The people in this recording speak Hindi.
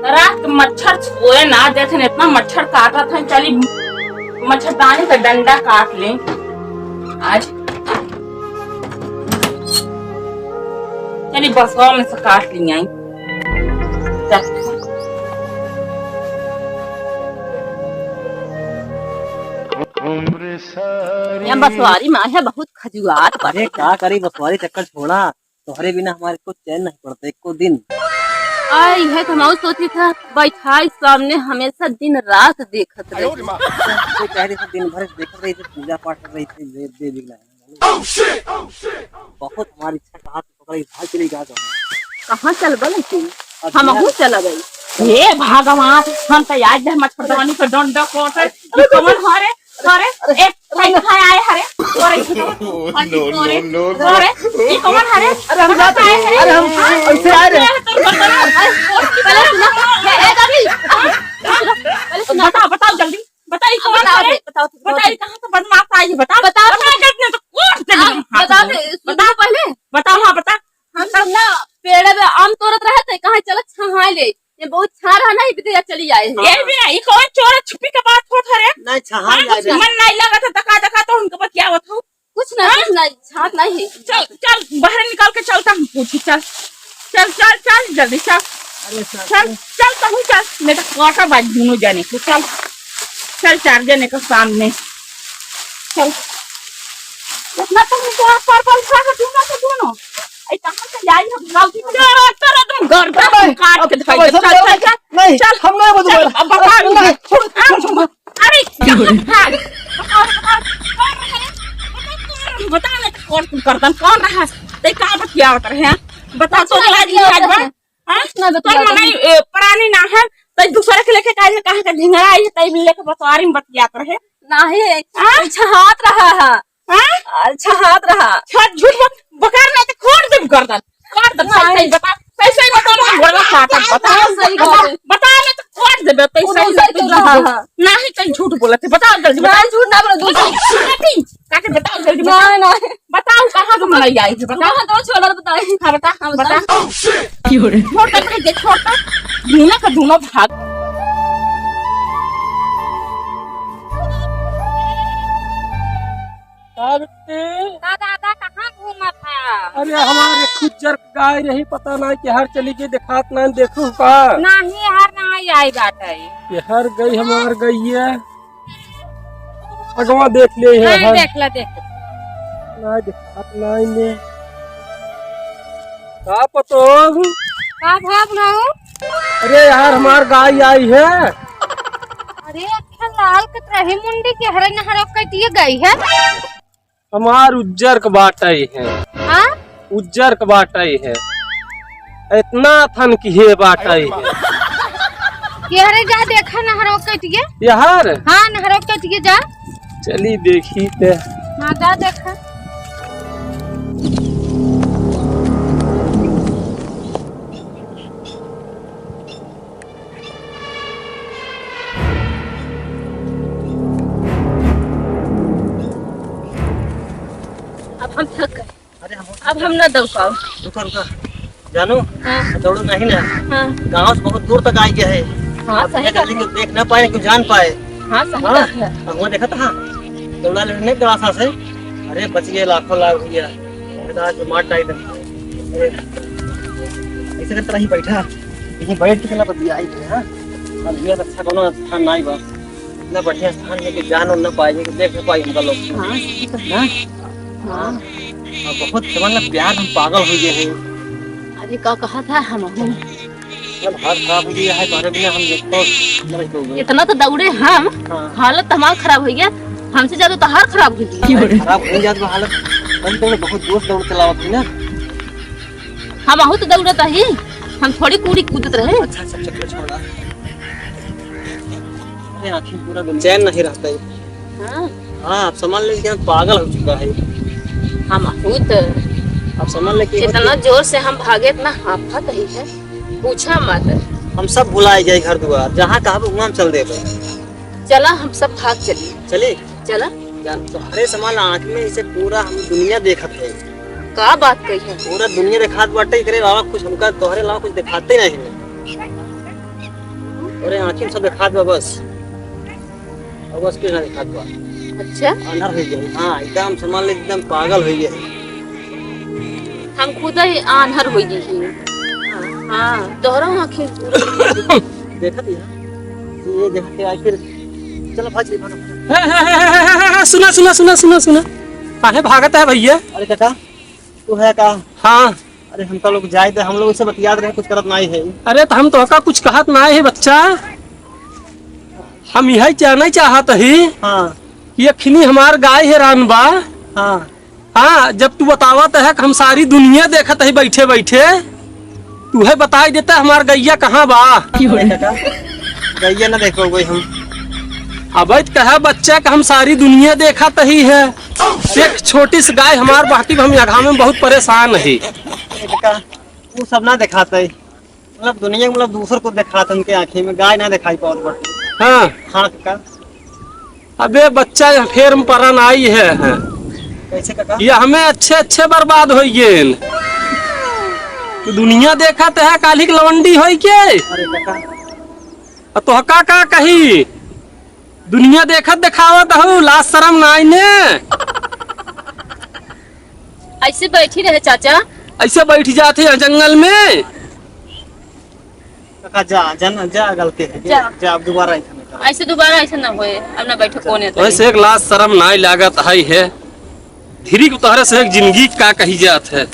रात मच्छर सोए ना देखे इतना मच्छर काटा था। चली मच्छरदानी का डंडा काट ले आज। चली बसवा में से काट ली आई। बसवारी माँ है बहुत खजुआत पर। अरे क्या करी बसवारी चक्कर छोड़ा, तुम्हारे बिना हमारे को चैन नहीं पड़ता एक को दिन। आई है तो मैं सोची था बैठाई सामने हमेशा दिन रात देखत रही। कह रही थी दिन भर देखत रही थी, पूजा पाठ कर रही थी, देवी बहुत हमारी इच्छा कहा भाग चली गया। कहाँ चल बल तू? हम चला गई। हे भगवान, हम तो याद है मच्छरदानी का डंडा कोटे कमल हरे हरे एक पैसा आए हरे और अरे ये कमल हरे। अरे हम जाते हैं, अरे हम ऐसे आ रहे हैं। बताओ बताओ जल्दी बताइए कौन है? बताइए कहाँ से बदमाश आई है? बताओ बताओ तो कोट दे। बता दे बता पहले बताओ। हाँ बता। हम सब ना पेड़ में आम तोड़त रहे थे, कहाँ चल छहाई ले, ये बहुत छा रहा ना इधर चली आए। ये भी नहीं कौन चोर छुपी के बात हो थरे नहीं छहाई जा मन नहीं लगा था दका दका तो उनके पास क्या होता हूँ कुछ नहीं छात नहीं है। चल चल बाहर निकाल के चलता हूँ पूछी। चल चल चल चल जल्दी चल। चल चल कहूँ चल मैं तो काटा बाज दोनों जाने को। चल चल चार जने के सामने चल। इतना तो मुझे पर दोनों कहाँ से लाई है गलती में तेरा तुम घर पे काट के दिखाई। चल चल चल नहीं चल हम नहीं बोल अब बता। अरे बता ना कौन करता कौन रहा ते का बतिया होता है? बता तो लाज बा हां तो मने प्राणी ना है तो दूसरे के लेके काहे कहां का ढिंगरा आई है तई भी लेके बतवारी में बतियात रहे नहीं। अच्छा हाथ रहा है। हां अच्छा हाथ रहा छत झूठ बकार नहीं तो खोड़ दे गर्दन काट दे। सही बता सही बता ना गोड़ा काट बता सही बता नहीं तो खोड़ दे बता सही रहा नहीं तो झूठ बोलते। बता जल्दी मैं झूठ ना बोल काके बताओ जल्दी नहीं बताओ कहाँ से मलाई आई है? बता तो छोड़ बताए। हाँ बता बता छोटा दे छोटा धूना का धूना भाग। दादा कहाँ घूमा था? अरे हमारे खुजर गाय रही, पता नहीं कि हर चली गई, देखात नहीं देखू का नहीं हर नहीं आई बात है। ये हर गई हमार गई है। अगवा देख ले है हर देख ला नहीं देखात नहीं ले का पतो। का भाग ना हो? अरे यार हमार गाय आई है। अरे अच्छा लाल कतरही मुंडी के हरे नहर कटिए गई है। हमार उज्जर का बाटाई है। हाँ उज्जर का बाटाई है, इतना थन की है बाटाई है। ये हरे जा देखा नहर कटिए। यार हाँ नहर कटिए जा चली देखी ते। हाँ जा देखा। अब हम थक गए, अब हम न दौड़ पाओ। रुका रुका जानू। हाँ। दौड़ो नहीं ना। हाँ गाँव से बहुत दूर तक आई गया है। हाँ सही बात है। देख न पाए क्यों जान पाए। हाँ सही बात है। वहाँ देखा था दौड़ा लेने के आशा से। अरे बच गए लाखों लाख भैया। मार डाई ऐसे करता रही बैठा यहीं बैठ के बतियाई थे। हाँ भैया अच्छा कोनो स्थान नहीं बा, इतना बढ़िया स्थान लेके जान न पाए देख न पाए हमका लोग। हाँ हाँ बहुत समझ प्यार हम पागल हो गए हैं। अरे का कहा था हम मतलब हाथ खराब हो गया है तुम्हारे बिना हम देखो इतना तो दौड़े हम। हाँ। हालत हमारा खराब हो गया, हमसे ज्यादा तो हार खराब हो गई। खराब हो जाती हालत। तो बहुत जोश दौड़ चलावत थी ना। हम आहू तो दौड़ता ही, हम थोड़ी कूड़ी कूदत रहे। अच्छा अच्छा चक्कर छोड़ा। अरे आँखें पूरा चैन नहीं रहता है। हाँ हाँ आप समझ लीजिए पागल हो चुका है। हम आहू तो आप समझ ले कि इतना जोर से हम भागे, इतना हाफत ही है पूछा मत। हम सब भुलाए जाए घर द्वार, जहाँ कहा वहाँ हम चल दे। चला हम सब भाग चलिए। चले चला तुम्हारे समान आँख में इसे पूरा हम दुनिया देखत है। का बात कही है? पूरा दुनिया दिखात बाटे, एकरे अलावा कुछ हमका तोहरे अलावा कुछ दिखाते नहीं। और आंखें में सब दिखात बा बस। और बस के ना दिखात बा। अच्छा अंदर हो गई। हाँ एकदम समझ ले एकदम पागल हो गई। हम खुद ही आंधर हो गई। हाँ तोहरा आँखें देखा थी ये देखा के आखिर चलो भाग भाग। सुना सुना सुना सुना सुना काहे भागत है भैया? अरे काका तू है का? हाँ अरे हमका लोग जाए थे हम लोग उससे बतियात रहे कुछ करत नहीं है। अरे तो हम तो का कुछ कहत ना है बच्चा। हम यही जानना चाहत ही हाँ कि अखनी हमार गाय है रानबा। हाँ हाँ जब तू बतावत है कि हम सारी दुनिया देखत है बैठे बैठे तू है बताई देता हमार गैया कहाँ बा। काका गैया ना देखो कोई हम। अब कहा बच्चा का हम सारी दुनिया देखा ही है। एक छोटी सी गाय हमार बाकी हम यहाँ में बहुत परेशान है। काका वो सब ना दिखाते मतलब दुनिया में मतलब दूसर को दिखाते उनके आँखें में गाय ना दिखाई पाओ बट। हाँ हाँ काका अबे बच्चा फिर हम परन आई है। कैसे काका? ये हमें अच्छे अच्छे बर्बाद हो गए। तो दुनिया देखा तो है काली की लवंडी हो के। अरे काका तो का कही दुनिया देखत दिखावत हो लाज शरम नाई ने। ऐसे बैठी रहे चाचा। ऐसे बैठ जाते हैं जंगल में। काका जा जा जा गलती है जा। जा अब दोबारा ऐसे दोबारा ऐसा ना होए। अब ना बैठो कोने तो। वैसे एक लाज शरम नाई लागत है धीरे को तोहरे से एक जिंदगी का कही जात है।